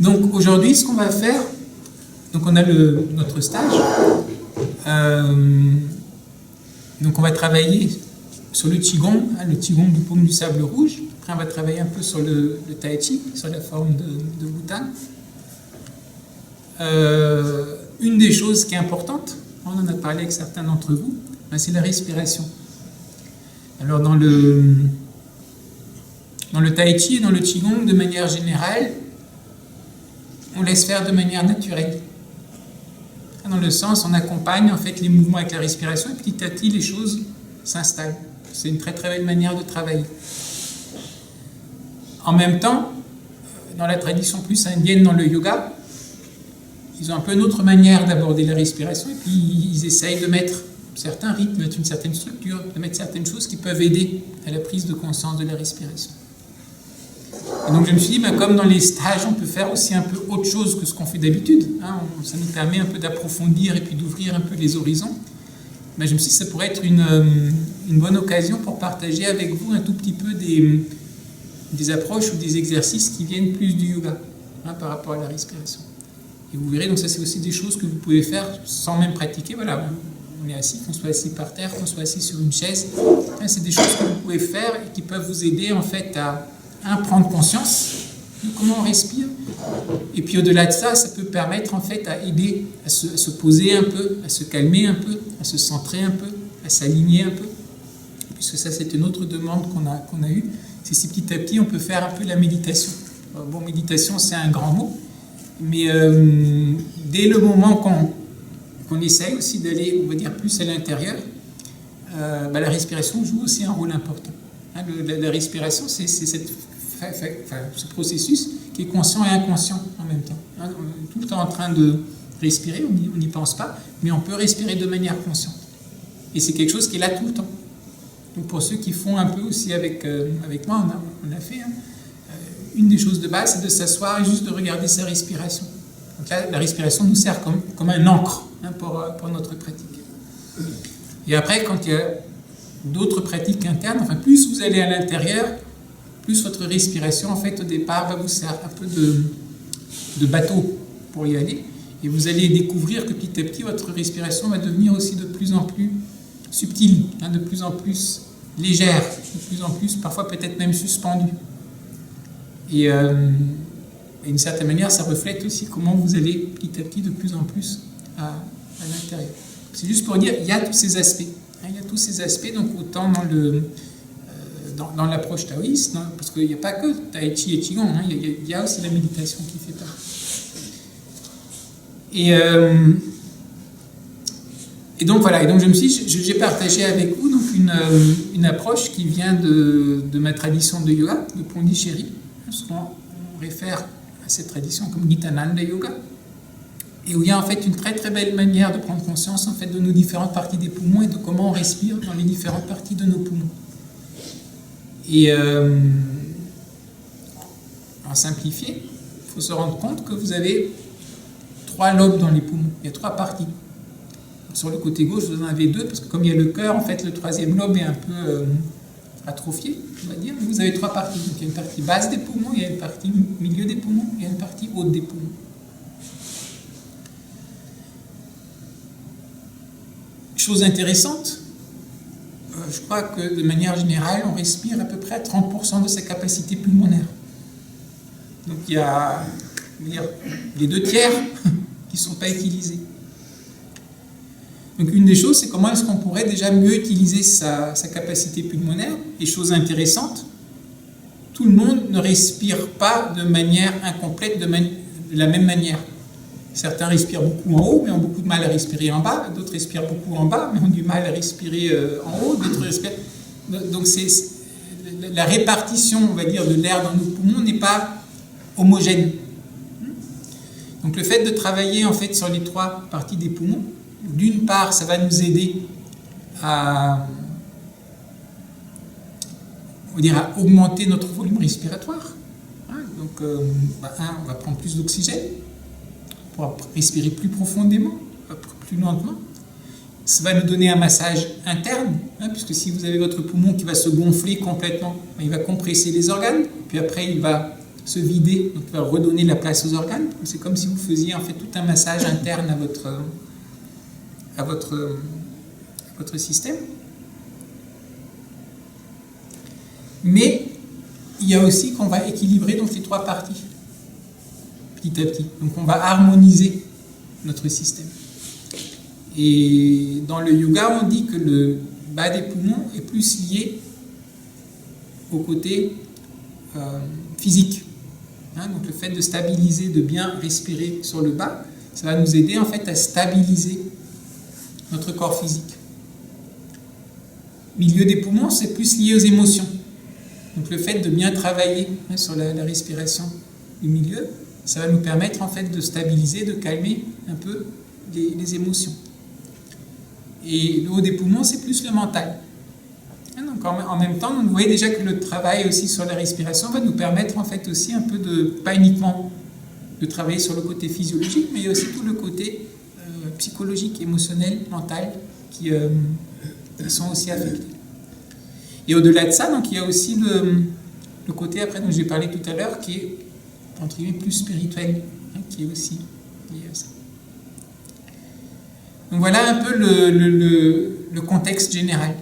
Donc aujourd'hui, ce qu'on va faire, donc on a notre stage, donc on va travailler sur le Qigong, le Qigong du paume du sable rouge. Après on va travailler un peu sur le Tai Chi, sur la forme de Wu-Tang. Une des choses qui est importante, on en a parlé avec certains d'entre vous, c'est la respiration. Alors dans le Tai Chi et dans le Qigong, de manière générale, on laisse faire de manière naturelle. Dans le sens, on accompagne en fait les mouvements avec la respiration et petit à petit les choses s'installent. C'est une très très belle manière de travailler. En même temps, dans la tradition plus indienne, dans le yoga, ils ont un peu une autre manière d'aborder la respiration et puis ils essayent de mettre certains rythmes, de mettre une certaine structure, de mettre certaines choses qui peuvent aider à la prise de conscience de la respiration. Et donc je me suis dit, comme dans les stages, on peut faire aussi un peu autre chose que ce qu'on fait d'habitude. Ça nous permet un peu d'approfondir et puis d'ouvrir un peu les horizons. Je me suis dit, ça pourrait être une bonne occasion pour partager avec vous un tout petit peu des approches ou des exercices qui viennent plus du yoga par rapport à la respiration. Et vous verrez, donc ça c'est aussi des choses que vous pouvez faire sans même pratiquer. Voilà, on est assis, qu'on soit assis par terre, qu'on soit assis sur une chaise. C'est des choses que vous pouvez faire et qui peuvent vous aider en fait à prendre conscience de comment on respire. Et puis au-delà de ça, ça peut permettre en fait à aider à se poser un peu, à se calmer un peu, à se centrer un peu, à s'aligner un peu. Puisque ça c'est une autre demande qu'on a eue. C'est si petit à petit on peut faire un peu la méditation. Bon, méditation c'est un grand mot, mais dès le moment qu'on essaye aussi d'aller, on va dire, plus à l'intérieur, la respiration joue aussi un rôle important. La respiration, c'est ce processus qui est conscient et inconscient en même temps. On est tout le temps en train de respirer, on n'y pense pas, mais on peut respirer de manière consciente. Et c'est quelque chose qui est là tout le temps. Donc pour ceux qui font un peu aussi avec moi, on a fait, une des choses de base, c'est de s'asseoir et juste de regarder sa respiration. Donc là, la respiration nous sert comme un ancre pour notre pratique. Et après, quand il y a d'autres pratiques internes, plus vous allez à l'intérieur, plus votre respiration, en fait, au départ, va vous servir un peu de bateau pour y aller. Et vous allez découvrir que petit à petit, votre respiration va devenir aussi de plus en plus subtile, de plus en plus légère, de plus en plus, parfois peut-être même suspendue. Et d'une certaine manière, ça reflète aussi comment vous allez petit à petit de plus en plus à l'intérieur. C'est juste pour dire, il y a tous ces aspects. Il y a tous ces aspects, donc autant dans l'approche taoïste, parce qu'il n'y a pas que Tai Chi et Qigong, il y a aussi la méditation qui fait partie. Et donc voilà, et donc j'ai partagé avec vous donc une approche qui vient de ma tradition de yoga, de Pondichéry. Souvent on réfère à cette tradition comme Nitananda Yoga. Et où il y a en fait une très très belle manière de prendre conscience en fait de nos différentes parties des poumons et de comment on respire dans les différentes parties de nos poumons. Et en simplifié, il faut se rendre compte que vous avez 3 lobes dans les poumons. Il y a 3 parties. Sur le côté gauche, vous en avez 2 parce que comme il y a le cœur, en fait, le 3e lobe est un peu atrophié, on va dire. Vous avez 3 parties. Donc il y a une partie basse des poumons, il y a une partie milieu des poumons, il y a une partie haute des poumons. Chose intéressante, je crois que de manière générale, on respire à peu près à 30% de sa capacité pulmonaire. Donc il y a les 2 tiers qui ne sont pas utilisés. Donc une des choses, c'est comment est-ce qu'on pourrait déjà mieux utiliser sa capacité pulmonaire. Et chose intéressante, tout le monde ne respire pas de manière incomplète, de la même manière. Certains respirent beaucoup en haut, mais ont beaucoup de mal à respirer en bas. D'autres respirent beaucoup en bas, mais ont du mal à respirer en haut. D'autres respirent... Donc la répartition, on va dire, de l'air dans nos poumons n'est pas homogène. Donc le fait de travailler en fait sur les 3 parties des poumons, d'une part, ça va nous aider à augmenter notre volume respiratoire. Donc, on va prendre plus d'oxygène pour respirer plus profondément, plus lentement. Ça va nous donner un massage interne, puisque si vous avez votre poumon qui va se gonfler complètement, il va compresser les organes, puis après il va se vider, donc va redonner la place aux organes. C'est comme si vous faisiez en fait tout un massage interne à votre système. Mais il y a aussi qu'on va équilibrer donc les trois parties, petit à petit. Donc on va harmoniser notre système. Et dans le yoga, on dit que le bas des poumons est plus lié au côté physique. Donc le fait de stabiliser, de bien respirer sur le bas, ça va nous aider en fait à stabiliser notre corps physique. Milieu des poumons, c'est plus lié aux émotions. Donc le fait de bien travailler sur la respiration du milieu, ça va nous permettre en fait de stabiliser, de calmer un peu les émotions. Et le haut des poumons, c'est plus le mental. Donc en même temps, vous voyez déjà que le travail aussi sur la respiration va nous permettre en fait aussi un peu pas uniquement de travailler sur le côté physiologique, mais il y a aussi tout le côté psychologique, émotionnel, mental qui sont aussi affectés. Et au-delà de ça, donc il y a aussi le côté après dont j'ai parlé tout à l'heure, qui est entre guillemets plus spirituel, qui est aussi lié à ça. Donc voilà un peu le contexte général.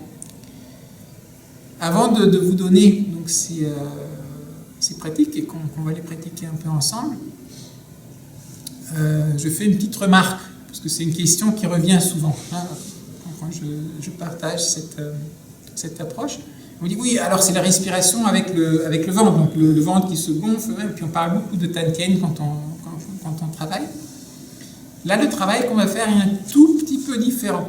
Avant de vous donner donc, ces pratiques et qu'on va les pratiquer un peu ensemble, je fais une petite remarque, parce que c'est une question qui revient souvent quand je partage cette approche. On me dit oui, alors c'est la respiration avec le ventre, donc le ventre qui se gonfle, et puis on parle beaucoup de Tanken quand on travaille. Là, le travail qu'on va faire est un tout petit peu différent.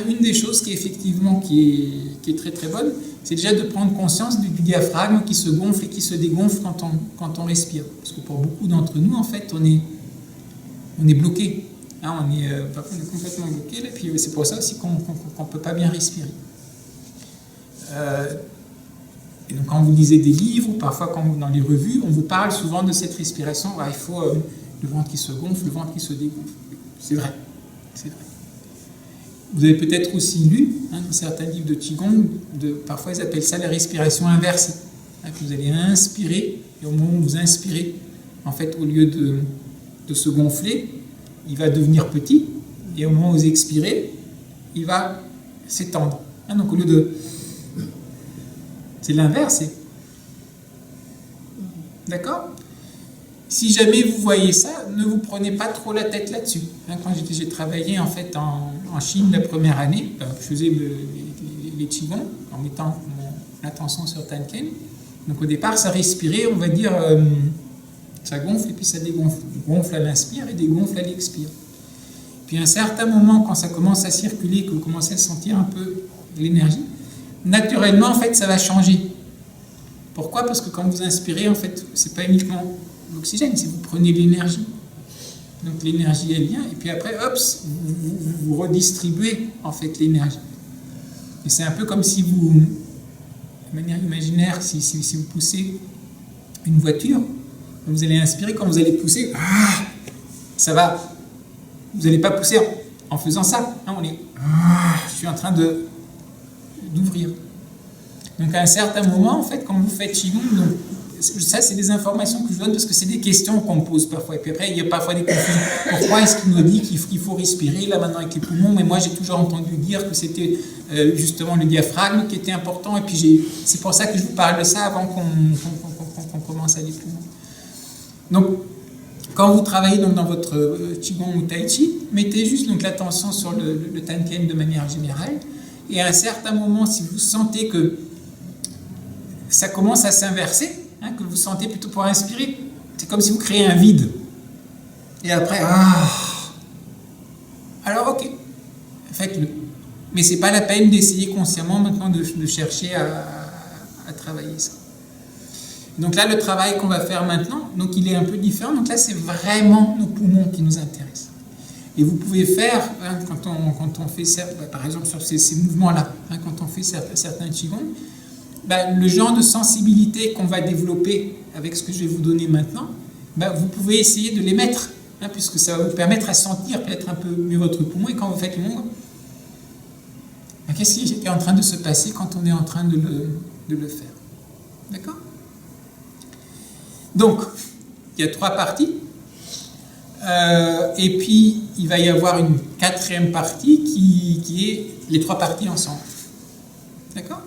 Une des choses qui est très très bonne, c'est déjà de prendre conscience du diaphragme qui se gonfle et qui se dégonfle quand on respire. Parce que pour beaucoup d'entre nous, en fait, on est bloqué. On est complètement bloqué, et puis c'est pour ça aussi qu'on ne peut pas bien respirer. Et donc quand vous lisez des livres, ou parfois dans les revues, on vous parle souvent de cette respiration. Il faut le ventre qui se gonfle, le ventre qui se dégonfle. C'est vrai. Vous avez peut-être aussi lu dans certains livres de Qigong, parfois ils appellent ça la respiration inversée. Que vous allez inspirer, et au moment où vous inspirez, en fait, au lieu de se gonfler, il va devenir petit, et au moment où vous expirez, il va s'étendre. Donc au lieu de... C'est l'inverse. D'accord ? Si jamais vous voyez ça, ne vous prenez pas trop la tête là-dessus. Quand j'ai travaillé en fait en Chine la première année, je faisais les Qigong en mettant mon attention sur Tanken. Donc au départ, ça respirait, on va dire, ça gonfle et puis ça dégonfle. Gonfle à l'inspire et dégonfle à l'expire. Puis à un certain moment, quand ça commence à circuler, que vous commencez à sentir un peu l'énergie, naturellement, en fait, ça va changer. Pourquoi ? Parce que quand vous inspirez, en fait, c'est pas uniquement l'oxygène, c'est vous prenez l'énergie. Donc l'énergie, elle vient, et puis après, hop, vous redistribuez, en fait, l'énergie. Et c'est un peu comme si vous, de manière imaginaire, si vous poussez une voiture, vous allez inspirer, quand vous allez pousser, ça va. Vous n'allez pas pousser en faisant ça. Je suis en train d'ouvrir. Donc à un certain moment, en fait, quand vous faites Qigong, donc, ça c'est des informations que je donne parce que c'est des questions qu'on me pose parfois. Et puis après, il y a parfois des confusions. Pourquoi est-ce qu'il nous dit qu'il faut respirer là maintenant avec les poumons? Mais moi j'ai toujours entendu dire que c'était justement le diaphragme qui était important. Et puis c'est pour ça que je vous parle de ça avant qu'on commence à aller plus loin. Donc quand vous travaillez donc, dans votre Qigong ou Tai Chi, mettez juste donc, l'attention sur le Tanken de manière générale. Et à un certain moment, si vous sentez que ça commence à s'inverser, que vous sentez plutôt pour inspirer, c'est comme si vous créez un vide. Et après, alors ok, faites-le. Mais c'est pas la peine d'essayer consciemment maintenant de chercher à travailler ça. Donc là, le travail qu'on va faire maintenant, donc il est un peu différent. Donc là, c'est vraiment nos poumons qui nous intéressent. Et vous pouvez faire, quand on fait, par exemple, sur ces mouvements-là, quand on fait certains Qigong, le genre de sensibilité qu'on va développer avec ce que je vais vous donner maintenant, vous pouvez essayer de les mettre, puisque ça va vous permettre à sentir peut-être un peu mieux votre poumon. Et quand vous faites le mouvement, qu'est-ce qui est en train de se passer quand on est en train de le faire? D'accord ? Donc, il y a 3 parties. Et puis, il va y avoir une 4e partie qui est les 3 parties ensemble. D'accord?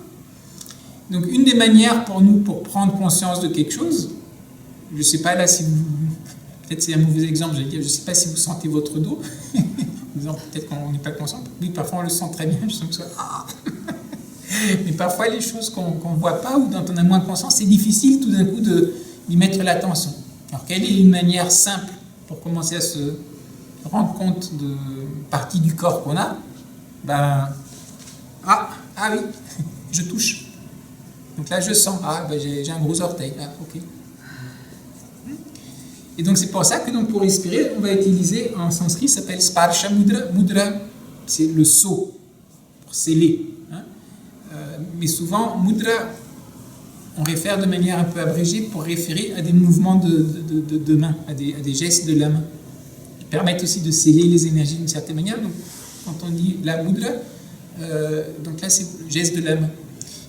Donc, une des manières pour nous, pour prendre conscience de quelque chose, je ne sais pas là si vous... Peut-être c'est un mauvais exemple, je ne sais pas si vous sentez votre dos. Peut-être qu'on n'est pas conscient. Oui, parfois on le sent très bien, je sens que ça... Mais parfois, les choses qu'on ne voit pas ou dont on a moins conscience, c'est difficile tout d'un coup d'y mettre l'attention. Alors, quelle est une manière simple pour commencer à se rendre compte de partie du corps qu'on a? Oui, je touche. Donc là, je sens. J'ai un gros orteil. Ok. Et donc, c'est pour ça que pour respirer, on va utiliser en sanskrit, ça s'appelle Sparsha Mudra. Mudra, c'est le sceau, pour sceller. Mais souvent, Mudra, on réfère de manière un peu abrégée pour référer à des mouvements de main, à des gestes de la main, qui permettent aussi de sceller les énergies d'une certaine manière. Donc, quand on dit la Mudra, donc là, c'est le geste de la main.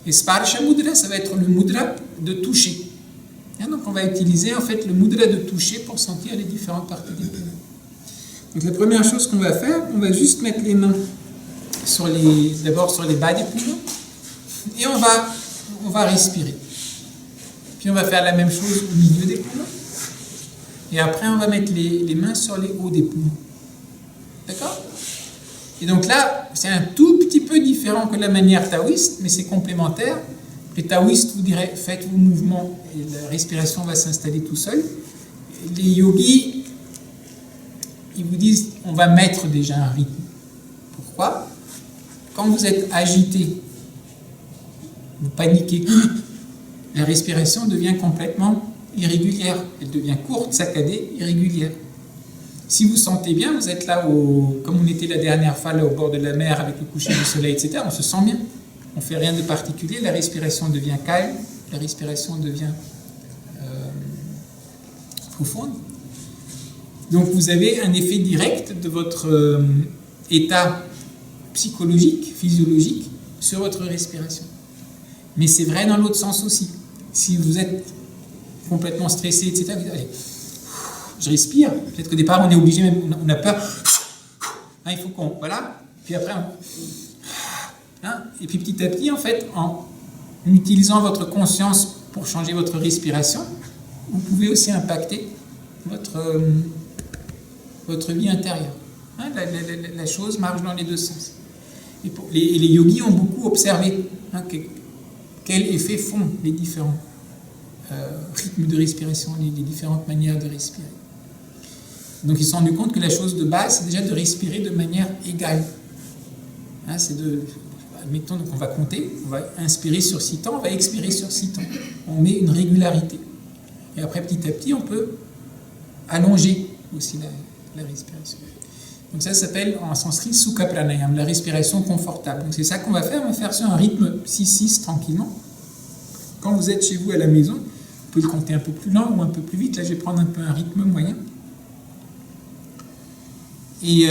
Et Sparsha Mudra, ça va être le Mudra de toucher. Donc on va utiliser en fait le mudra de toucher pour sentir les différentes parties des poumons. Donc la première chose qu'on va faire, on va juste mettre les mains d'abord sur les bas des poumons et on va respirer. Puis on va faire la même chose au milieu des poumons et après on va mettre les mains sur les hauts des poumons. D'accord? Et donc là, c'est un tout petit peu différent que la manière taoïste, mais c'est complémentaire. Les taoïstes vous diraient, faites vos mouvements et la respiration va s'installer tout seul. Les yogis, ils vous disent, on va mettre déjà un rythme. Pourquoi? Quand vous êtes agité, vous paniquez, la respiration devient complètement irrégulière. Elle devient courte, saccadée, irrégulière. Si vous sentez bien, vous êtes là, comme on était la dernière fois, là, au bord de la mer avec le coucher du soleil, etc., on se sent bien. On ne fait rien de particulier, la respiration devient calme, la respiration devient profonde. Donc vous avez un effet direct de votre état psychologique, physiologique, sur votre respiration. Mais c'est vrai dans l'autre sens aussi. Si vous êtes complètement stressé, etc., vous dites, allez, je respire. Peut-être qu'au départ, on est obligé, même, on a peur. Il faut qu'on... Voilà. Puis après, et puis petit à petit, en fait, en utilisant votre conscience pour changer votre respiration, vous pouvez aussi impacter votre vie intérieure. La chose marche dans les deux sens. Et les yogis ont beaucoup observé quel effet font les différents rythmes de respiration, les différentes manières de respirer. Donc ils se sont rendus compte que la chose de base, c'est déjà de respirer de manière égale. Admettons, donc on va compter, on va inspirer sur 6 temps, on va expirer sur 6 temps. On met une régularité. Et après, petit à petit, on peut allonger aussi la respiration. Donc ça s'appelle en sanskrit Sukha Pranayam, la respiration confortable. Donc c'est ça qu'on va faire, on va faire sur un rythme 6-6 tranquillement. Quand vous êtes chez vous à la maison, vous pouvez le compter un peu plus lent ou un peu plus vite. Là, je vais prendre un peu un rythme moyen. Et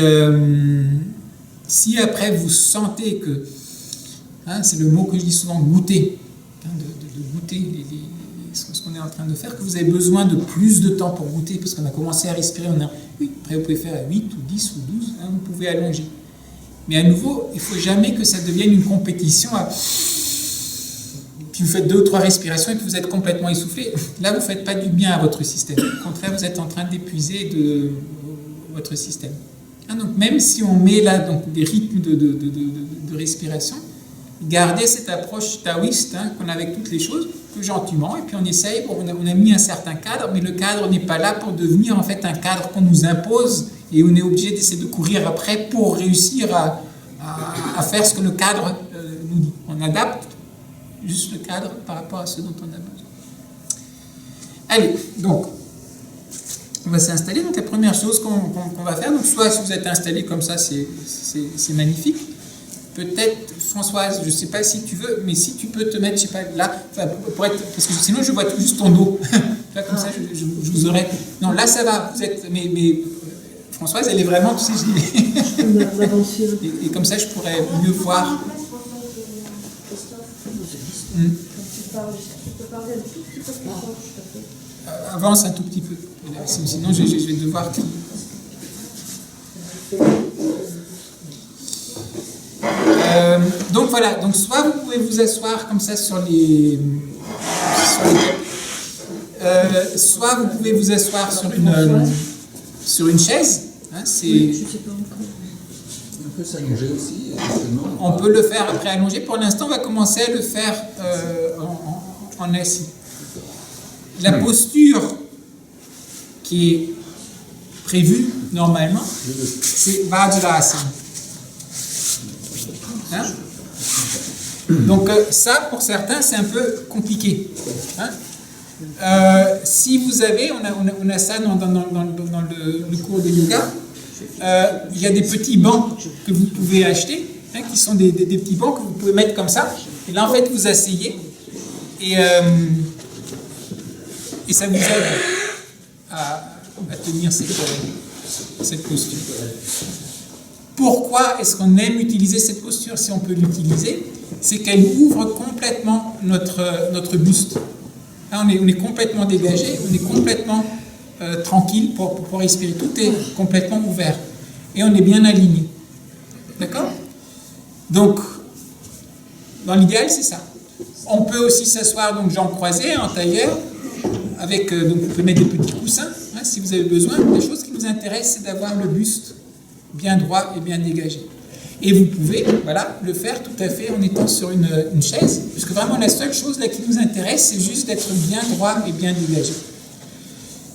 si après vous sentez que, c'est le mot que je dis souvent, goûter, de goûter ce qu'on est en train de faire, que vous avez besoin de plus de temps pour goûter, parce qu'on a commencé à respirer, après vous pouvez faire à 8 ou 10 ou 12, vous pouvez allonger. Mais à nouveau, il ne faut jamais que ça devienne une compétition. Puis vous faites 2 ou 3 respirations et puis vous êtes complètement essoufflé. Là, vous ne faites pas du bien à votre système. Au contraire, vous êtes en train d'épuiser votre système. Donc même si on met là des rythmes de respiration, gardez cette approche taoïste qu'on a avec toutes les choses, plus gentiment, et puis on essaye, on a mis un certain cadre, mais le cadre n'est pas là pour devenir en fait un cadre qu'on nous impose, et on est obligé d'essayer de courir après pour réussir à faire ce que le cadre nous dit. On adapte juste le cadre par rapport à ce dont on a besoin. Allez, donc, on va s'installer. Donc la première chose qu'on va faire, donc soit si vous êtes installé comme ça, c'est magnifique. Peut-être, Françoise, je ne sais pas si tu veux, mais si tu peux te mettre, je ne sais pas, là, parce que sinon je vois juste ton dos. Là, comme ça, je vous aurais... Non, là ça va, vous êtes... Mais Françoise, elle est vraiment, tu sais, et comme ça, je pourrais mieux voir. Quand tu parles, tu peux parler un tout petit peu plus fort, je t'appelle. avance un tout petit peu. Sinon, je vais devoir... Donc voilà, donc soit vous pouvez vous asseoir comme ça sur les soit vous pouvez vous asseoir sur une chaise. Hein, on peut s'allonger aussi, on peut le faire après allongé. Pour l'instant, on va commencer à le faire en assis. La posture qui est prévue normalement, c'est Vajrasana. Hein? Donc ça, pour certains, c'est un peu compliqué. Hein? Si vous avez, on a ça dans le cours de yoga, il y a des petits bancs que vous pouvez acheter, hein, qui sont des petits bancs que vous pouvez mettre comme ça. Et là, en fait, vous asseyez et ça vous aide à tenir cette posture. Pourquoi est-ce qu'on aime utiliser cette posture si on peut l'utiliser? C'est qu'elle ouvre complètement notre buste. Là, on est complètement dégagé, on est complètement tranquille pour respirer. Tout est complètement ouvert et on est bien aligné. D'accord? Donc, dans l'idéal, c'est ça. On peut aussi s'asseoir donc jambes croisées en tailleur, avec donc vous pouvez mettre des petits coussins hein, si vous avez besoin. La chose qui nous intéresse, c'est d'avoir le buste bien droit et bien dégagé. Et vous pouvez, voilà, le faire tout à fait en étant sur une chaise, puisque vraiment la seule chose là qui nous intéresse, c'est juste d'être bien droit et bien dégagé.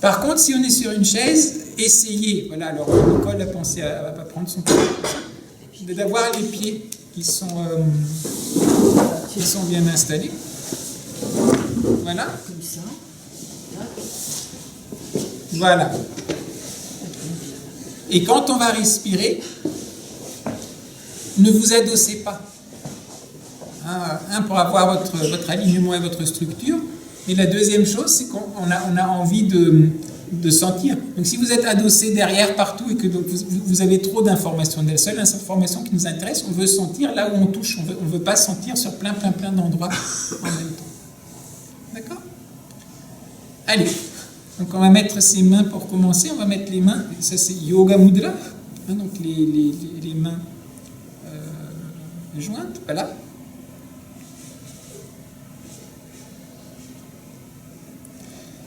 Par contre, si on est sur une chaise, essayez, voilà, alors Nicole a pensé à prendre son pied, d'avoir les pieds qui sont bien installés. Voilà. Comme ça. Voilà. Et quand on va respirer, ne vous adossez pas. Pour avoir votre alignement et votre structure. Et la deuxième chose, c'est qu'on a envie de sentir. Donc si vous êtes adossé derrière partout et que donc vous avez trop d'informations, la seule information qui nous intéresse, on veut sentir là où on touche. On ne veut pas sentir sur plein d'endroits en même temps. D'accord? Allez. Donc on va mettre ses mains pour commencer. On va mettre les mains, ça c'est Yoga Mudra. Hein, donc les mains jointes, voilà.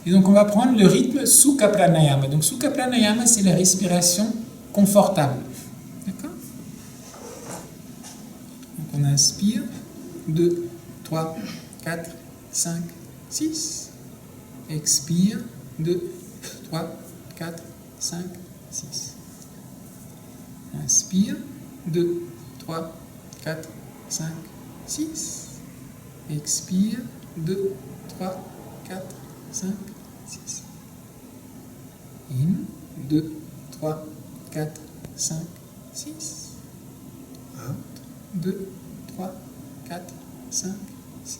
Et donc on va prendre le rythme Sukha Pranayama. Donc Sukha Pranayama, c'est la respiration confortable. D'accord? Donc on inspire, 2, 3, 4, 5, 6. Expire, 2, 3, 4, 5, 6. Inspire, 2, 3, 4, 5, 6. Expire, 2, 3, 4, 5, 6. In, 2, 3, 4, 5, 6. Out, 2, 3, 4, 5, 6.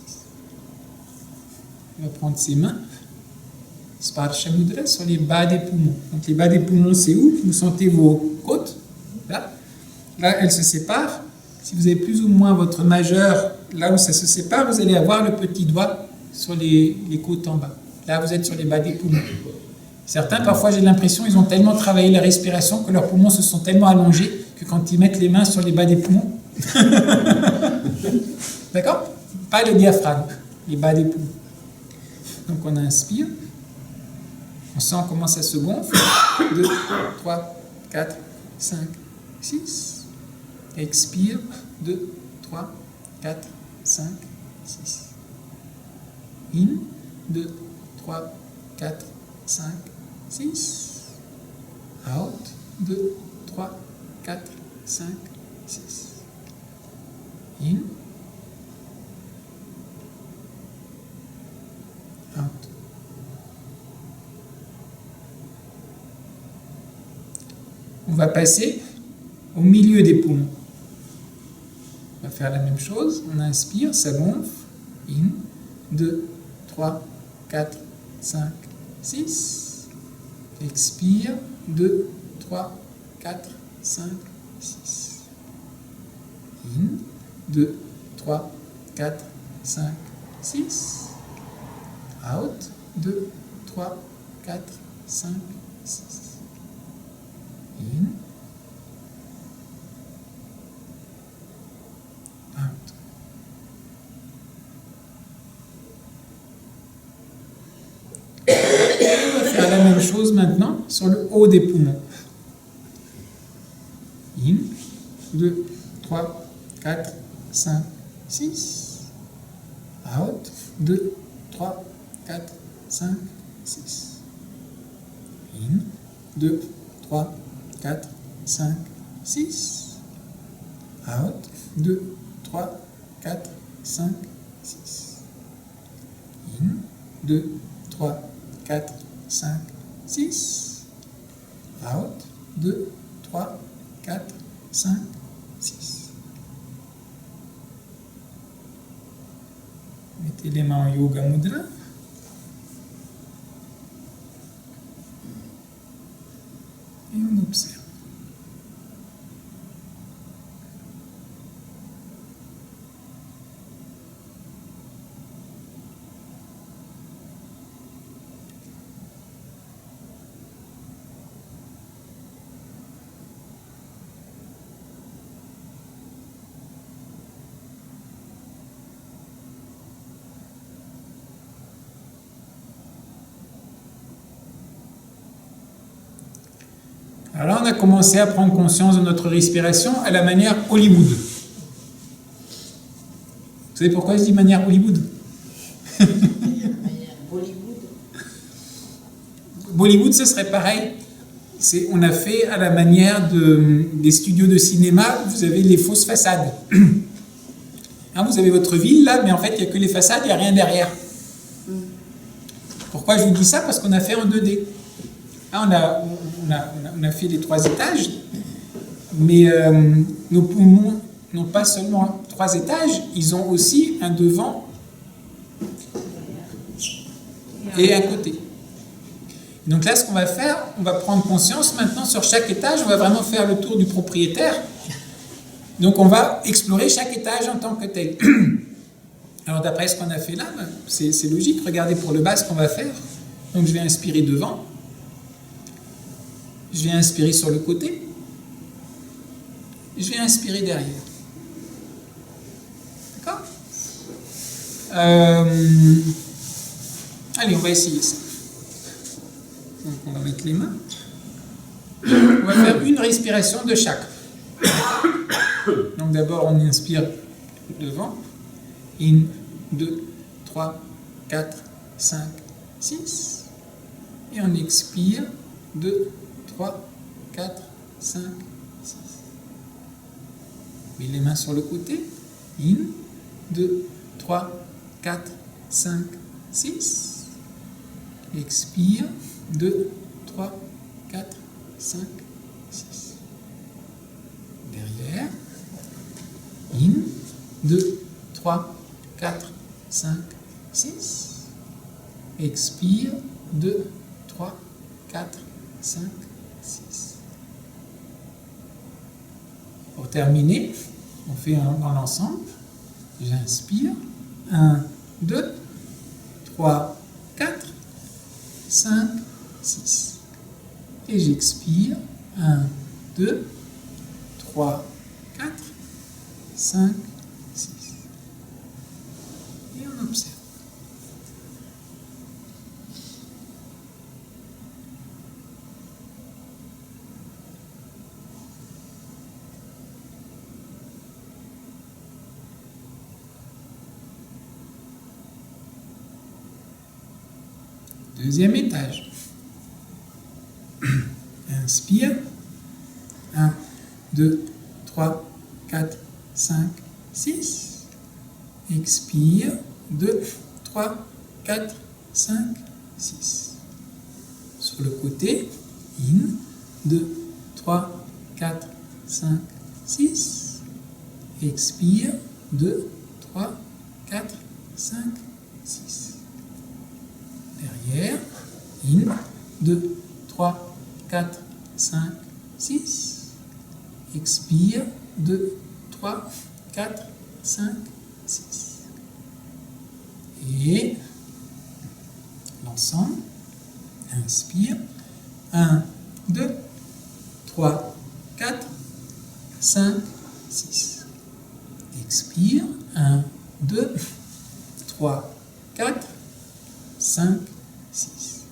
On va prendre ses mains. Sparsha Mudra sur les bas des poumons. Donc les bas des poumons, c'est où? Vous sentez vos côtes. Là, elles se séparent. Si vous avez plus ou moins votre majeur, là où ça se sépare, vous allez avoir le petit doigt sur les côtes en bas. Là, vous êtes sur les bas des poumons. Certains, parfois, j'ai l'impression, ils ont tellement travaillé la respiration que leurs poumons se sont tellement allongés que quand ils mettent les mains sur les bas des poumons, d'accord? Pas le diaphragme, les bas des poumons. Donc on inspire. On sent comment ça se gonfle. 2, 3, 4, 5, 6. Expire. 2, 3, 4, 5, 6. In. 2, 3, 4, 5, 6. Out. 2, 3, 4, 5, 6. In. Out. On va passer au milieu des poumons. On va faire la même chose. On inspire, ça gonfle. In. 2, 3, 4, 5, 6. Expire. 2, 3, 4, 5, 6. In. 2, 3, 4, 5, 6. Out. 2, 3, 4, 5, 6. In. Out. On va faire la même chose maintenant sur le haut des poumons. In. 2, 3, 4, 5, 6. Out. 2, 3, 4, 5, 6. In. 2, 3, 4, 5, 6. Out. 2, 3, 4, 5, 6. In. 2, 3, 4, 5, 6. Out. 2, 3, 4, 5, 6. Mettez les mains en Yoga Mudra. Et on observe. Alors là, on a commencé à prendre conscience de notre respiration à la manière Hollywood. Vous savez pourquoi je dis manière Hollywood? Bollywood, ce serait pareil. On a fait à la manière des studios de cinéma, vous avez les fausses façades. Hein, vous avez votre ville là, mais en fait, il n'y a que les façades, il n'y a rien derrière. Pourquoi je vous dis ça? Parce qu'on a fait en 2D. Là, on a fait les 3 étages, mais nos poumons n'ont pas seulement 3 étages, ils ont aussi un devant et un côté. Donc là, ce qu'on va faire, on va prendre conscience maintenant sur chaque étage, on va vraiment faire le tour du propriétaire. Donc on va explorer chaque étage en tant que tel. Alors d'après ce qu'on a fait là, c'est logique, regardez pour le bas ce qu'on va faire. Donc je vais inspirer devant. Je vais inspirer sur le côté. Je vais inspirer derrière. D'accord? Allez, on va essayer ça. Donc, on va mettre les mains. On va faire une respiration de chaque. Donc, d'abord, on inspire devant. In, 2, 3, 4, 5, 6. Et on expire 2, 3, 4, 5, 6. Mets les mains sur le côté. In, 2, 3, 4, 5, 6. Expire, 2, 3, 4, 5, 6. Derrière. In, 2, 3, 4, 5, 6. Expire, 2, 3, 4, 5, 6. Pour terminer, on fait dans l'ensemble. J'inspire. 1, 2, 3, 4, 5, 6. Et j'expire. 1, 2, 3, 4, 5, 6. Et on observe. Deuxième étage. Inspire. 1, 2, 3, 4, 5, 6. Expire. 2, 3, 4, 5, 6. Sur le côté. In. 2, 3, 4, 5, 6. Expire. 2, 3, 4, 5, 6. Derrière, in, 2, 3, 4, 5, 6. Expire, 2, 3, 4, 5, 6. Et l'ensemble, Inspire. 1, 2, 3, 4, 5, 6. Expire. 1, 2, 3, 4, 5, 6.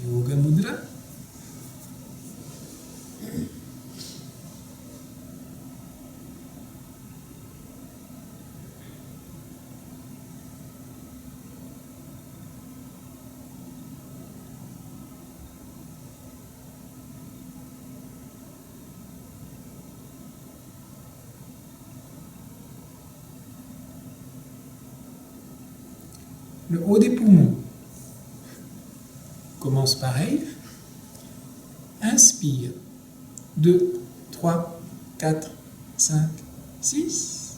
Yoga Mudra. Le haut des poumons. Commence pareil. Inspire. 2, 3, 4, 5, 6.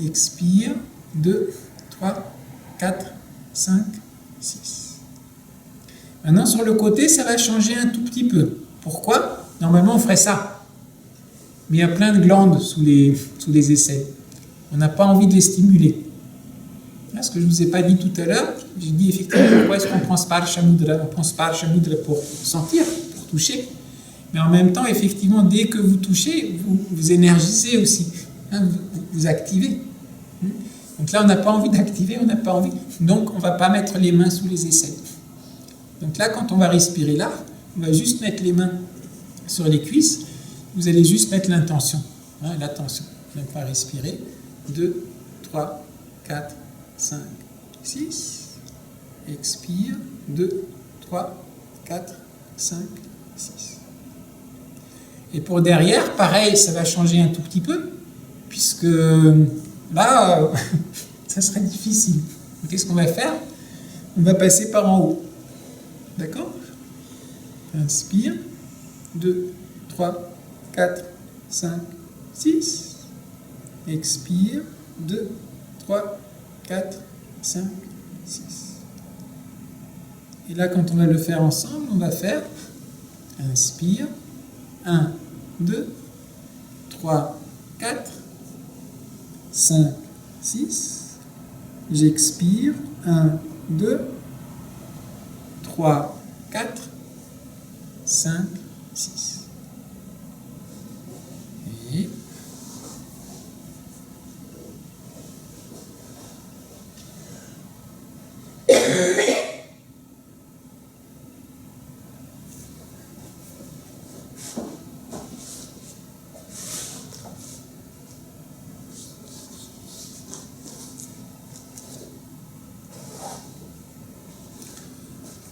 Expire. 2, 3, 4, 5, 6. Maintenant, sur le côté, ça va changer un tout petit peu. Pourquoi? Normalement, on ferait ça. Mais il y a plein de glandes sous les aisselles. On n'a pas envie de les stimuler. Là, ce que je ne vous ai pas dit tout à l'heure, j'ai dit effectivement pourquoi est-ce qu'on prend Sparsha Mudra. On prend Sparsha Mudra pour sentir, pour toucher. Mais en même temps, effectivement, dès que vous touchez, vous énergisez aussi. Hein, vous activez. Donc là, on n'a pas envie d'activer, on n'a pas envie. Donc, on ne va pas mettre les mains sous les aisselles. Donc là, quand on va respirer là, on va juste mettre les mains sur les cuisses. Vous allez juste mettre l'intention. Hein, l'attention. Donc, on va respirer. 2, 3, 4, 5, 6. Expire. 2, 3, 4, 5, 6. Et pour derrière, pareil, ça va changer un tout petit peu, puisque là, ça serait difficile. Qu'est-ce qu'on va faire? On va passer par en haut. D'accord? Inspire. 2, 3, 4, 5, 6. Expire. 2, 3, 4, 5, 6. Et là, quand on va le faire ensemble, on va faire inspire. 1, 2, 3, 4, 5, 6. J'expire. 1, 2, 3, 4, 5, 6. Et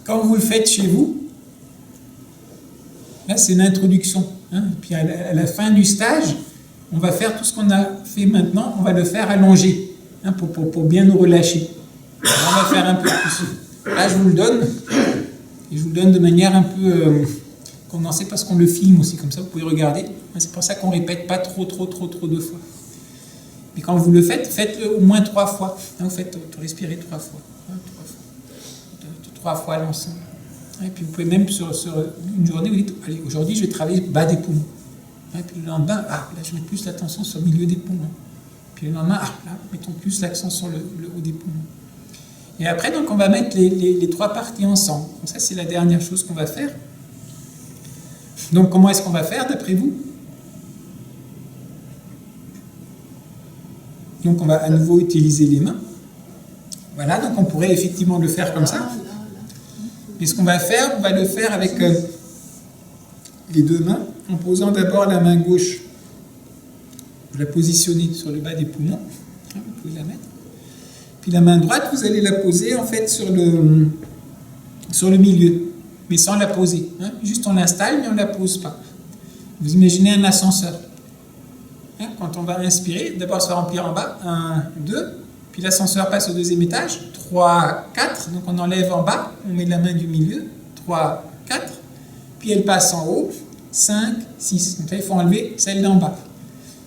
quand vous le faites chez vous, là c'est une introduction. Hein, et puis à la fin du stage, on va faire tout ce qu'on a fait maintenant, on va le faire allongé, hein, pour bien nous relâcher. Alors, on va faire un peu plus. Là je vous le donne, et je vous le donne de manière un peu condensée parce qu'on le filme aussi, comme ça vous pouvez regarder. C'est pour ça qu'on ne répète pas trop de fois. Mais quand vous le faites, faites-le au moins 3 fois. Hein, vous faites respirer 3 fois. Hein, 3 fois l'ensemble. Et puis vous pouvez même sur une journée, vous dites, allez, aujourd'hui je vais travailler bas des poumons. Et puis le lendemain, là je mets plus l'attention sur le milieu des poumons. Puis le lendemain, là mettons plus l'accent sur le haut des poumons. Et après, donc on va mettre les 3 parties ensemble. Donc ça, c'est la dernière chose qu'on va faire. Donc comment est-ce qu'on va faire d'après vous? Donc on va à nouveau utiliser les mains. Voilà, donc on pourrait effectivement le faire comme ça. Mais ce qu'on va faire, on va le faire avec les 2 mains, en posant d'abord la main gauche. Vous la positionnez sur le bas des poumons. Vous pouvez la mettre. Puis la main droite, vous allez la poser en fait sur le milieu, mais sans la poser. Hein. Juste on l'installe, mais on ne la pose pas. Vous imaginez un ascenseur. Hein, quand on va inspirer, d'abord ça va remplir en bas. 1, 2. Puis l'ascenseur passe au 2e étage. 3, 4. Donc on enlève en bas, on met la main du milieu. 3, 4. Puis elle passe en haut. 5, 6. Donc là, il faut enlever celle d'en bas.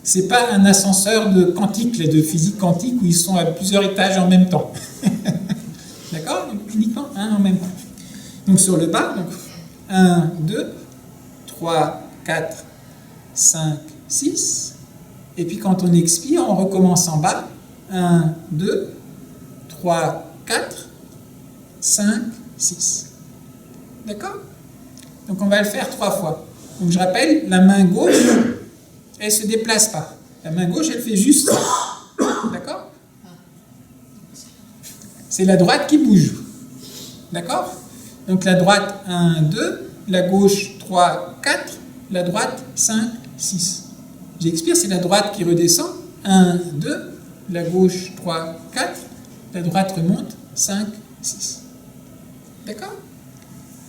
C'est pas un ascenseur de quantique, de physique quantique, où ils sont à plusieurs étages en même temps. D'accord? Donc uniquement un en même temps. Donc sur le bas, donc 1, 2, 3, 4, 5, 6. Et puis quand on expire, on recommence en bas. 1, 2, 3, 4, 5, 6. D'accord? Donc on va le faire 3 fois. Donc je rappelle, la main gauche, elle ne se déplace pas. La main gauche, elle fait juste ça. D'accord? C'est la droite qui bouge. D'accord? Donc la droite 1, 2, la gauche 3, 4, la droite 5, 6. J'expire, c'est la droite qui redescend. 1, 2, la gauche 3, 4, la droite remonte 5, 6. D'accord?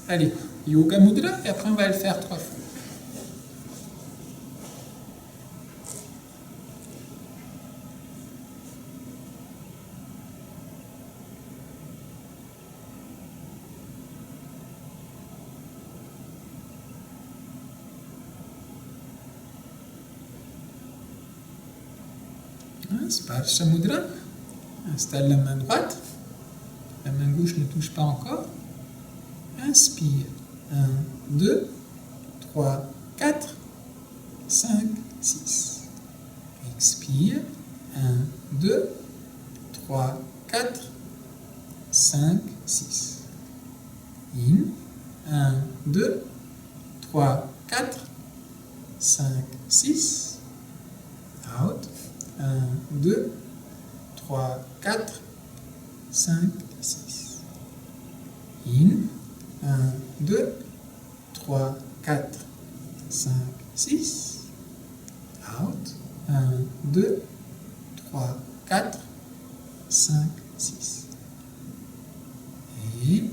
Allez, Yoga Mudra, et après on va le faire 3 fois. Sparsha Mudra. Installe la main droite. La main gauche ne touche pas encore. Inspire. 1, 2, 3, 4, 5, 6. Expire. 1, 2, 3, 4, 5, 6. In. 1, 2, 3, 4, 5, 6. Out. 1, 2, 3, 4, 5, 6. In. 1, 2, 3, 4, 5, 6. Out. 1, 2, 3, 4, 5, 6. Et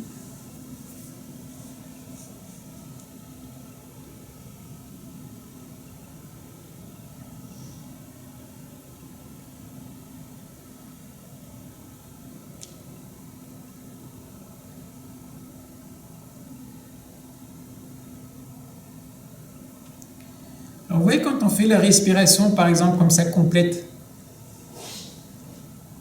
alors, vous voyez, quand on fait la respiration, par exemple, comme ça, complète,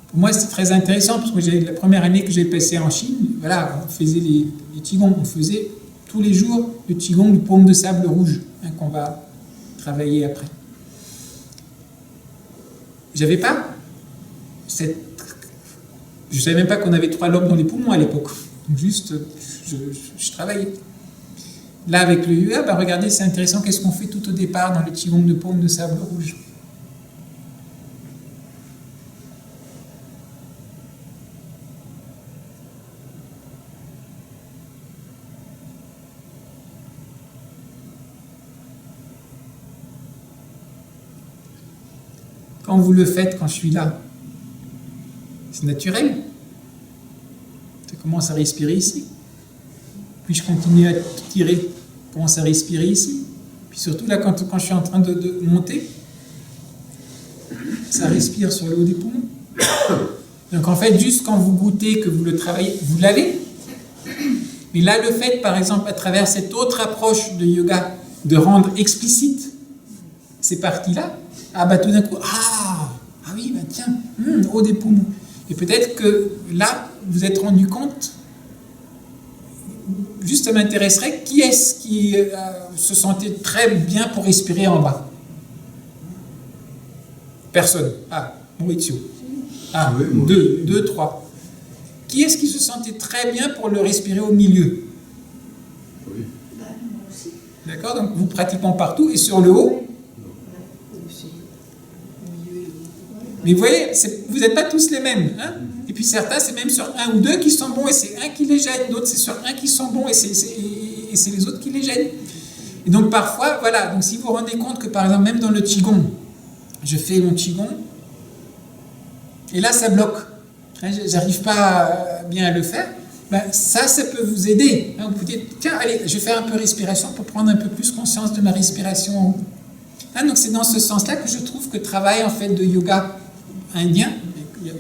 pour moi, c'est très intéressant, parce que la première année que j'ai passée en Chine, voilà, on faisait les Qigong, on faisait tous les jours le Qigong du paume de sable rouge, hein, qu'on va travailler après. J'avais pas cette... Je savais même pas qu'on avait 3 lobes dans les poumons à l'époque. Juste, je travaillais. Là, avec le yoga, bah, regardez, c'est intéressant, qu'est-ce qu'on fait tout au départ dans le Qigong de paume de sable rouge. Quand vous le faites, quand je suis là, c'est naturel. Je commence à respirer ici. Puis je continue à tirer, je commence à respirer ici. Puis surtout là, quand je suis en train de monter, ça respire sur le haut des poumons. Donc en fait, juste quand vous goûtez, que vous le travaillez, vous l'avez. Mais là, le fait, par exemple, à travers cette autre approche de yoga, de rendre explicite ces parties-là, ah bah tout d'un coup, ah oui, bah tiens, haut des poumons. Et peut-être que là, vous êtes rendu compte, juste ça m'intéresserait, qui est-ce qui se sentait très bien pour respirer en bas? Personne. Ah, Maurizio. Ah, oui, 2, 3. Qui est-ce qui se sentait très bien pour le respirer au milieu? Oui. Moi aussi. D'accord, donc vous pratiquez partout et sur le haut. Mais vous voyez, vous n'êtes pas tous les mêmes. Hein? Et puis certains, c'est même sur 1 ou 2 qui sont bons et c'est un qui les gêne. D'autres, c'est sur 1 qui sont bons et c'est les autres qui les gênent. Et donc parfois, voilà, donc si vous vous rendez compte que par exemple, même dans le Qigong, je fais mon Qigong, et là ça bloque. Hein, j'arrive pas bien à le faire. Ben, ça peut vous aider. Hein, vous dites, tiens, allez, je vais faire un peu respiration pour prendre un peu plus conscience de ma respiration en haut. Hein, donc c'est dans ce sens-là que je trouve que le travail en fait de yoga indien,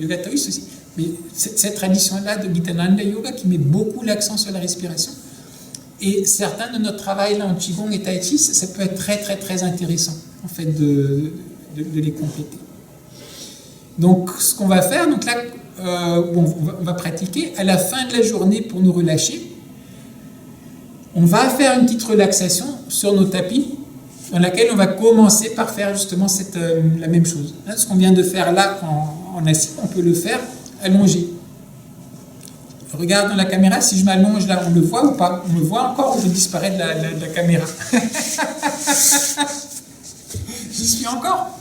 yoga taoïste aussi, mais cette tradition-là de Gitananda Yoga qui met beaucoup l'accent sur la respiration. Et certains de notre travail là en Qigong et Tai Chi, ça peut être très très très intéressant en fait de les compléter. Donc ce qu'on va faire, donc là, on va pratiquer à la fin de la journée pour nous relâcher. On va faire une petite relaxation sur nos tapis, dans laquelle on va commencer par faire justement la même chose. Hein, ce qu'on vient de faire là en assis, on peut le faire allongé. regarde dans la caméra, si je m'allonge là, on le voit ou pas? On me voit encore ou je disparais de la caméra? J'y suis encore?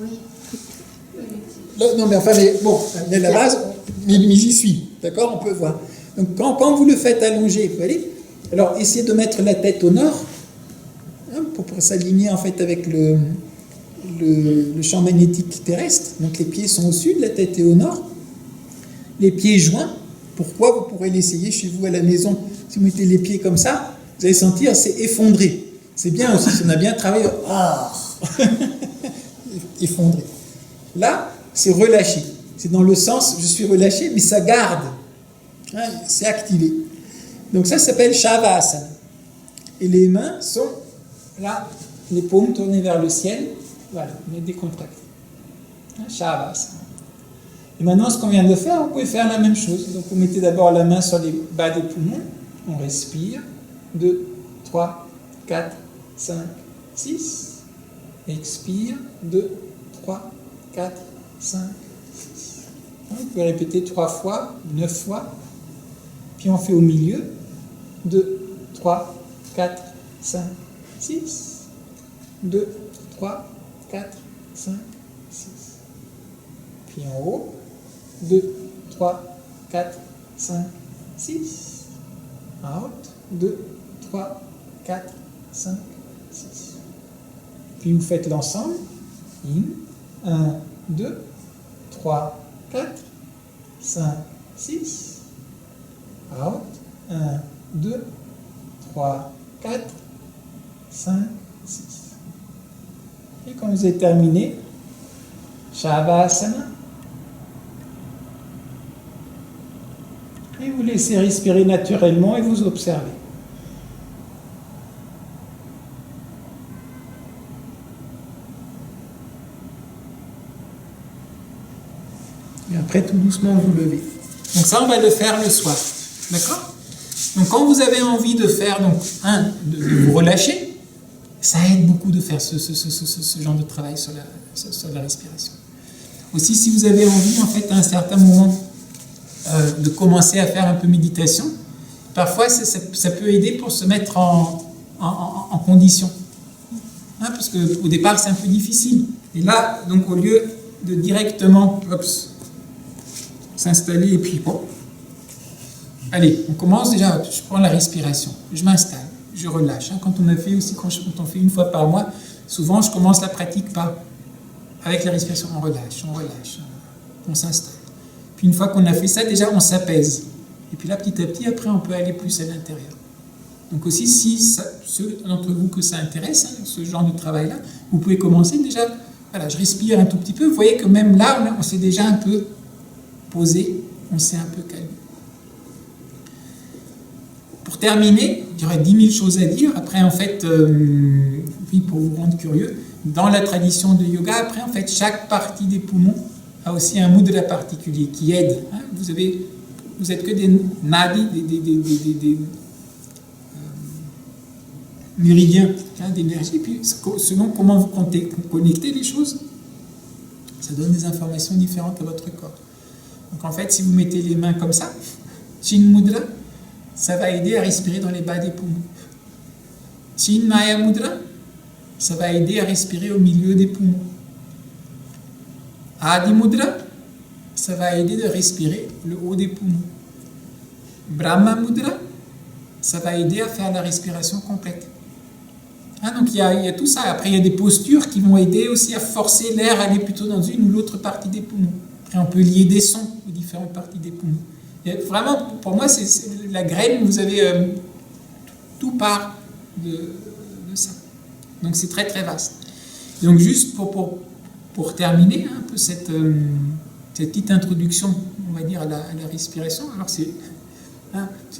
Oui. Non, mais enfin, bon, à la base, mais j'y suis, d'accord? On peut voir. Donc, quand vous le faites allonger, vous voyez, alors essayez de mettre la tête au nord, hein, pour s'aligner en fait avec le champ magnétique terrestre. Donc, les pieds sont au sud, la tête est au nord. Les pieds joints. Pourquoi? Vous pourrez l'essayer chez vous à la maison. Si vous mettez les pieds comme ça, vous allez sentir, c'est effondré. C'est bien aussi, si on a bien travaillé. Ah effondré. Là, c'est relâché. C'est dans le sens, je suis relâché, mais ça garde. Hein, c'est activé. Donc ça s'appelle Shavasana. Et les mains sont là, les paumes tournées vers le ciel. Voilà, on est décontracté. Hein, Shavasana. Et maintenant, ce qu'on vient de faire, vous pouvez faire la même chose. Donc vous mettez d'abord la main sur les bas des poumons. On respire. 2, 3, 4, 5, 6. Expire. 2, 3, 4, 5, 6. Vous pouvez répéter 3 fois, 9 fois. Puis on fait au milieu. 2, 3, 4, 5, 6. 2, 3, 4, 5, 6. Puis en haut. 2, 3, 4, 5, 6. En haut. 2, 3, 4, 5, 6. Puis vous faites l'ensemble. In. 1, 2, 3, 4, 5, 6. Out. 1, 2, 3, 4, 5, 6. Et quand vous avez terminé, Shavasana. Et vous laissez respirer naturellement et vous observez. Et après, tout doucement, vous levez. Donc ça, on va le faire le soir. D'accord? Donc quand vous avez envie de faire, donc, de vous relâcher, ça aide beaucoup de faire ce genre de travail sur la respiration. Aussi, si vous avez envie, en fait, à un certain moment, de commencer à faire un peu méditation, parfois ça peut aider pour se mettre en condition. Hein, parce qu'au départ, c'est un peu difficile. Et là, donc au lieu de directement s'installer et puis bon. Allez, on commence déjà, je prends la respiration, je m'installe, je relâche. Hein, quand on fait 1 fois par mois, souvent je commence la pratique avec la respiration, on relâche, on s'installe. Puis une fois qu'on a fait ça, déjà on s'apaise. Et puis là, petit à petit, après, on peut aller plus à l'intérieur. Donc aussi, si ceux d'entre vous que ça intéresse, hein, ce genre de travail-là, vous pouvez commencer déjà, voilà, je respire un tout petit peu. Vous voyez que même là, on s'est déjà un peu posé, on s'est un peu calmé. Pour terminer, il y aurait 10 000 choses à dire. Après, en fait, oui, pour vous rendre curieux, dans la tradition de yoga, après, en fait, chaque partie des poumons a aussi un mudra particulier qui aide. Hein. Vous êtes que des nadis, des méridiens, hein, d'énergie. Puis, selon comment vous connectez les choses, ça donne des informations différentes à votre corps. Donc, en fait, si vous mettez les mains comme ça, Chin Mudra, ça va aider à respirer dans les bas des poumons. Chin Maya Mudra, ça va aider à respirer au milieu des poumons. Adi Mudra, ça va aider de respirer le haut des poumons. Brahma Mudra, ça va aider à faire la respiration complète. Hein, donc il y a tout ça. Après, il y a des postures qui vont aider aussi à forcer l'air à aller plutôt dans une ou l'autre partie des poumons. Après, on peut lier des sons aux différentes parties des poumons. Et vraiment, pour moi, c'est la graine, vous avez tout part de ça. Donc c'est très très vaste. Donc juste pour terminer un peu cette petite introduction, on va dire, à la respiration. Alors c'est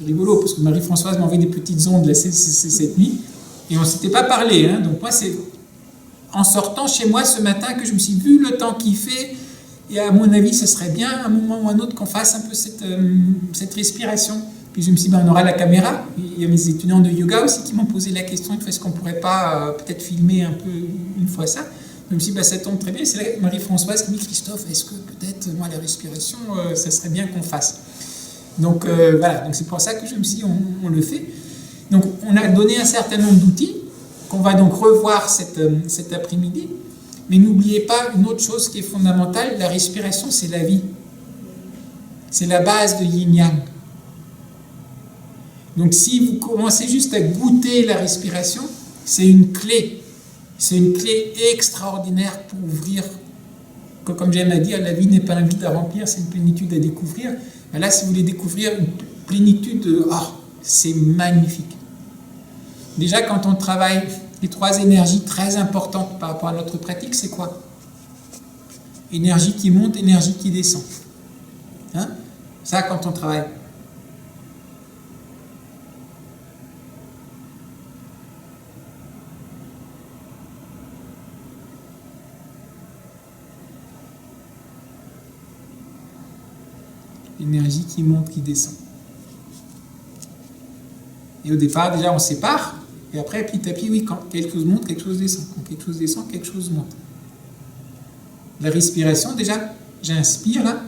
rigolo, parce que Marie-Françoise m'a envoyé des petites ondes là, cette nuit, et on ne s'était pas parlé. Hein. Donc moi, c'est en sortant chez moi ce matin que je me suis vu le temps qu'il fait, et à mon avis, ce serait bien, à un moment ou à un autre, qu'on fasse un peu cette respiration. Puis je me suis dit, on aura la caméra. Il y a mes étudiants de yoga aussi qui m'ont posé la question, est-ce qu'on ne pourrait pas peut-être filmer un peu une fois ça. Je me suis dit, ça tombe très bien. C'est Marie-Françoise qui me dit, Christophe, est-ce que peut-être, moi, la respiration, ça serait bien qu'on fasse. Donc voilà, donc c'est pour ça que je me suis dit, on le fait. Donc on a donné un certain nombre d'outils qu'on va donc revoir cet après-midi. Mais n'oubliez pas une autre chose qui est fondamentale, la respiration, c'est la vie. C'est la base de yin-yang. Donc si vous commencez juste à goûter la respiration, c'est une clé. C'est une clé extraordinaire pour ouvrir, comme j'aime à dire, la vie n'est pas un vide à remplir, c'est une plénitude à découvrir. Ben là, si vous voulez découvrir une plénitude, c'est magnifique. Déjà, quand on travaille les 3 énergies très importantes par rapport à notre pratique, c'est quoi? Énergie qui monte, énergie qui descend. Hein? Ça, quand on travaille. Énergie qui monte, qui descend. Et au départ, déjà, on sépare. Et après, petit à petit, oui, quand quelque chose monte, quelque chose descend. Quand quelque chose descend, quelque chose monte. La respiration, déjà, j'inspire là.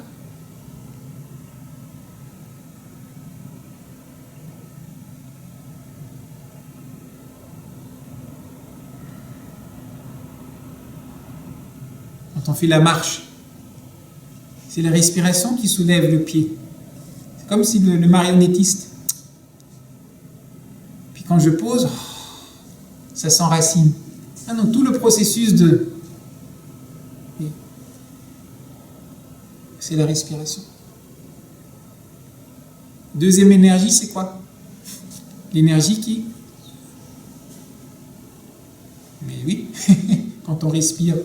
Quand on fait la marche, c'est la respiration qui soulève le pied. C'est comme si le marionnettiste. Puis quand je pose, ça s'enracine. Donc tout le processus c'est la respiration. Deuxième énergie, c'est quoi? L'énergie qui... Mais oui, quand on respire.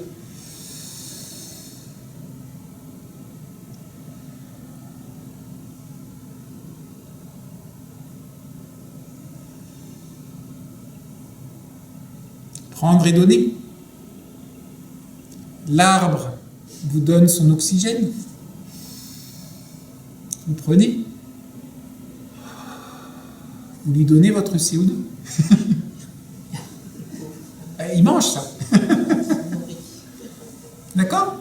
Prendre et donner. L'arbre vous donne son oxygène. Vous prenez. Vous lui donnez votre CO2. Il mange ça. D'accord?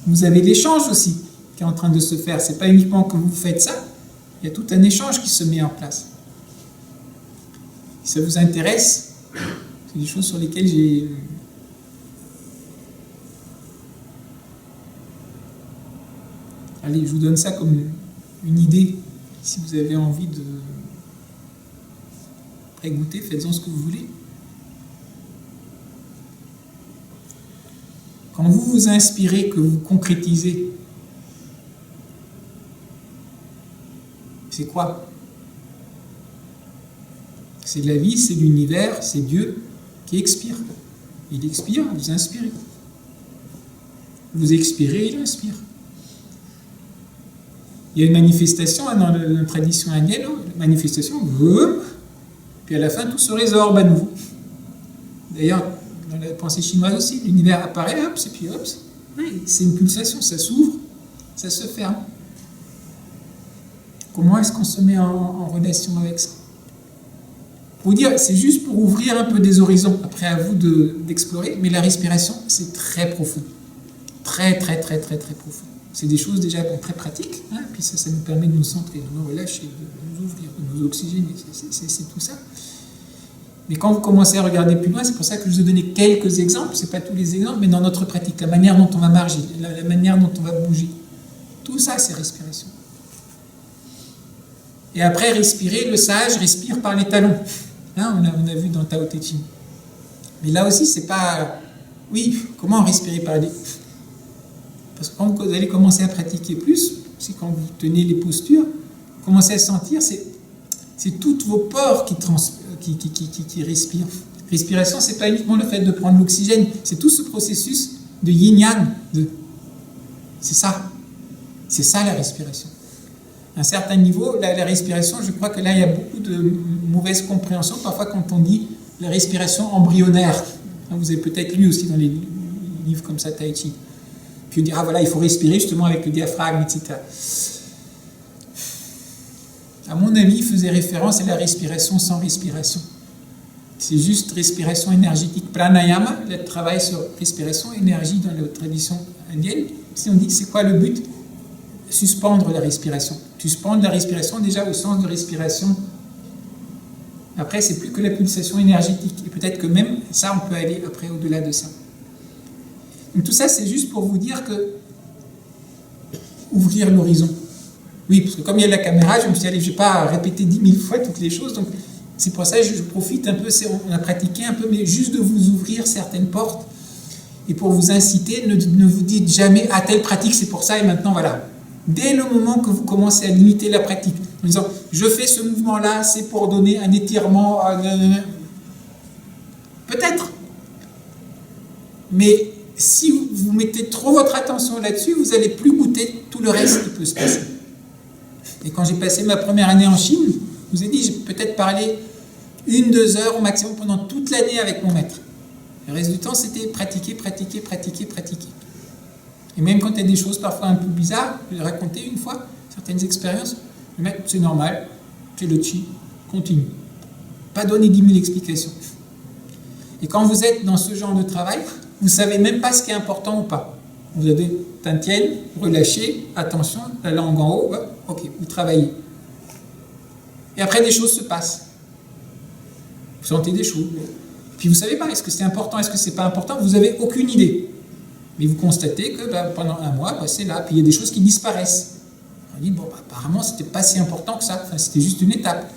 Vous avez l'échange aussi qui est en train de se faire. C'est pas uniquement que vous faites ça. Il y a tout un échange qui se met en place. Si ça vous intéresse, c'est des choses sur lesquelles j'ai... Allez, je vous donne ça comme une idée. Si vous avez envie de goûter, faites-en ce que vous voulez. Quand vous vous inspirez, que vous concrétisez, c'est quoi? C'est la vie, c'est l'univers, c'est Dieu qui expire. Il expire, vous inspirez. Vous expirez, il inspire. Il y a une manifestation dans la tradition indienne, une manifestation, puis à la fin tout se résorbe à nouveau. D'ailleurs, dans la pensée chinoise aussi, l'univers apparaît, hop, et puis hop, c'est une pulsation, ça s'ouvre, ça se ferme. Comment est-ce qu'on se met en relation avec ça? Pour vous dire, c'est juste pour ouvrir un peu des horizons, après à vous d'explorer, mais la respiration, c'est très profond. Très, très, très, très, très profond. C'est des choses déjà très pratiques, hein, puis ça nous permet de nous centrer, de nous relâcher, de nous ouvrir, de nous oxygéner, c'est tout ça. Mais quand vous commencez à regarder plus loin, c'est pour ça que je vous ai donné quelques exemples, c'est pas tous les exemples, mais dans notre pratique, la manière dont on va marcher, la manière dont on va bouger, tout ça c'est respiration. Et après respirer, le sage respire par les talons, hein, on a vu dans Tao Te Ching. Mais là aussi c'est pas, oui, comment respirer par les... Parce que quand vous allez commencer à pratiquer plus, c'est quand vous tenez les postures, vous commencez à sentir, c'est toutes vos pores qui respirent. Respiration, c'est pas uniquement le fait de prendre l'oxygène, c'est tout ce processus de yin-yang. C'est ça la respiration. À un certain niveau, la respiration, je crois que là, il y a beaucoup de mauvaise compréhension. Parfois, quand on dit la respiration embryonnaire, vous avez peut-être lu aussi dans les livres comme ça, Tai Chi. Puis on dit, voilà, il faut respirer justement avec le diaphragme, etc. À mon avis, il faisait référence à la respiration sans respiration. C'est juste respiration énergétique. Pranayama, le travail sur respiration, énergie dans la tradition indienne. Si on dit, c'est quoi le but? suspendre la respiration. Suspendre la respiration déjà au sens de respiration. Après, c'est plus que la pulsation énergétique. Et peut-être que même ça, on peut aller après au-delà de ça. Donc tout ça, c'est juste pour vous dire que ouvrir l'horizon. Oui, parce que comme il y a la caméra, je me suis dit, allez, je ne vais pas répéter 10 000 fois toutes les choses. Donc c'est pour ça que je profite un peu, on a pratiqué un peu, mais juste de vous ouvrir certaines portes. Et pour vous inciter, ne vous dites jamais, ah, telle pratique, c'est pour ça, et maintenant, voilà. Dès le moment que vous commencez à limiter la pratique, en disant, je fais ce mouvement-là, c'est pour donner un étirement, peut-être. Mais si vous mettez trop votre attention là-dessus, vous n'allez plus goûter tout le reste qui peut se passer. Et quand j'ai passé ma première année en Chine, je vous ai dit, j'ai peut-être parlé 1-2 heures au maximum pendant toute l'année avec mon maître. Le reste du temps, c'était pratiquer, pratiquer, pratiquer, pratiquer. Et même quand il y a des choses parfois un peu bizarres, je l'ai raconté une fois, certaines expériences, le maître, c'est normal, c'est le chi, continue. Pas donner 10 000 explications. Et quand vous êtes dans ce genre de travail, vous ne savez même pas ce qui est important ou pas. Vous avez Tantienne, relâchez, attention, la langue en haut, ok, vous travaillez. Et après, des choses se passent. Vous sentez des choses. Puis vous ne savez pas, est-ce que c'est important, est-ce que c'est pas important, vous n'avez aucune idée. Mais vous constatez que pendant un mois, c'est là, puis il y a des choses qui disparaissent. On dit, bon, apparemment, c'était pas si important que ça, enfin, c'était juste une étape.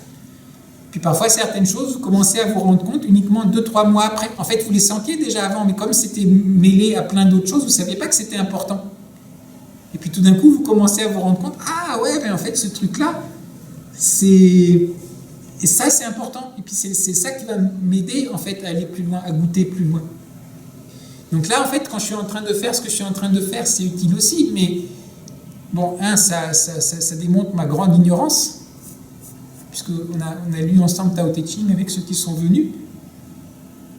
Puis parfois, certaines choses, vous commencez à vous rendre compte uniquement 2-3 mois après. En fait, vous les sentiez déjà avant, mais comme c'était mêlé à plein d'autres choses, vous ne saviez pas que c'était important. Et puis tout d'un coup, vous commencez à vous rendre compte, ah ouais, mais en fait, ce truc-là, c'est... Et ça, c'est important. Et puis c'est ça qui va m'aider, en fait, à aller plus loin, à goûter plus loin. Donc là, en fait, quand je suis en train de faire ce que je suis en train de faire, c'est utile aussi. Mais, bon, ça démontre ma grande ignorance. Puisqu'on a lu ensemble Tao Te Ching avec ceux qui sont venus.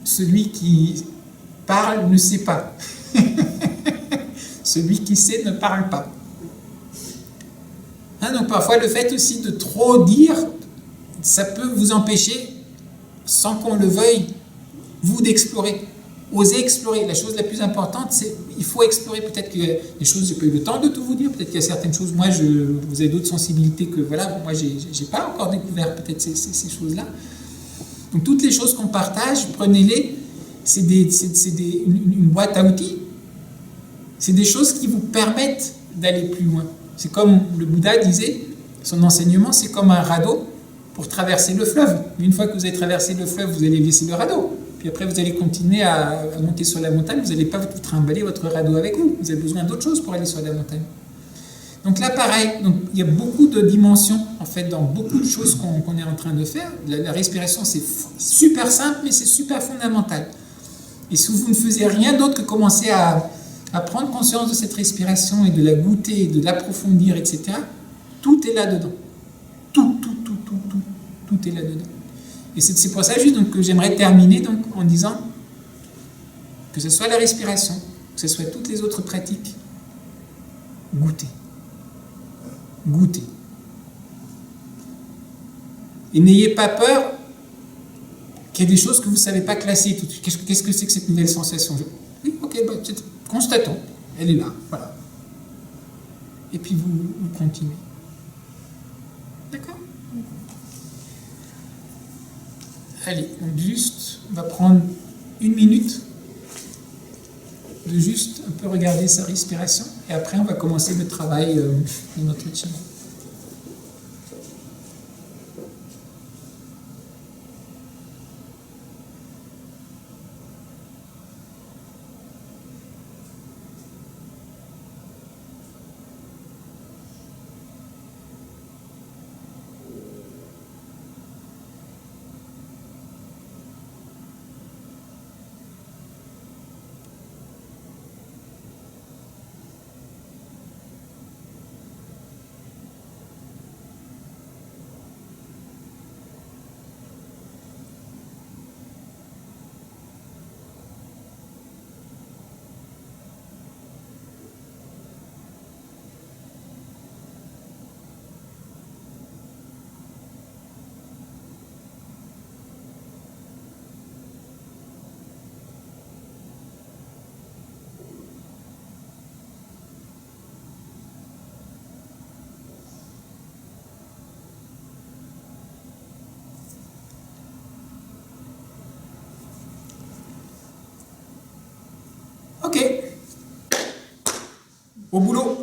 Celui qui parle ne sait pas. Celui qui sait ne parle pas. Donc parfois, le fait aussi de trop dire, ça peut vous empêcher, sans qu'on le veuille, vous d'explorer. Osez explorer. La chose la plus importante, c'est il faut explorer. Peut-être qu'il y a des choses, je n'ai pas eu le temps de tout vous dire. Peut-être qu'il y a certaines choses, moi, vous avez d'autres sensibilités que, voilà, moi, je n'ai pas encore découvert peut-être ces choses-là. Donc, toutes les choses qu'on partage, prenez-les. C'est une boîte à outils. C'est des choses qui vous permettent d'aller plus loin. C'est comme le Bouddha disait, son enseignement, c'est comme un radeau pour traverser le fleuve. Une fois que vous avez traversé le fleuve, vous allez laisser le radeau. Puis après, vous allez continuer à monter sur la montagne. Vous n'allez pas vous trimballer votre radeau avec vous. Vous avez besoin d'autre chose pour aller sur la montagne. Donc là, pareil. Donc, il y a beaucoup de dimensions, en fait, dans beaucoup de choses qu'on est en train de faire. La respiration, c'est super simple, mais c'est super fondamental. Et si vous ne faisiez rien d'autre que commencer à prendre conscience de cette respiration et de la goûter, de l'approfondir, etc., tout est là-dedans. Tout est là-dedans. Et c'est pour ça juste donc, que j'aimerais terminer donc, en disant que ce soit la respiration, que ce soit toutes les autres pratiques, goûtez. Goûtez. Et n'ayez pas peur qu'il y ait des choses que vous ne savez pas classer tout de suite. Qu'est-ce que c'est que cette nouvelle sensation? Oui, ok, constatons. Elle est là, voilà. Et puis vous continuez. D'accord? Allez, donc juste, on va prendre 1 minute de juste un peu regarder sa respiration et après on va commencer le travail de notre chi. Au boulot.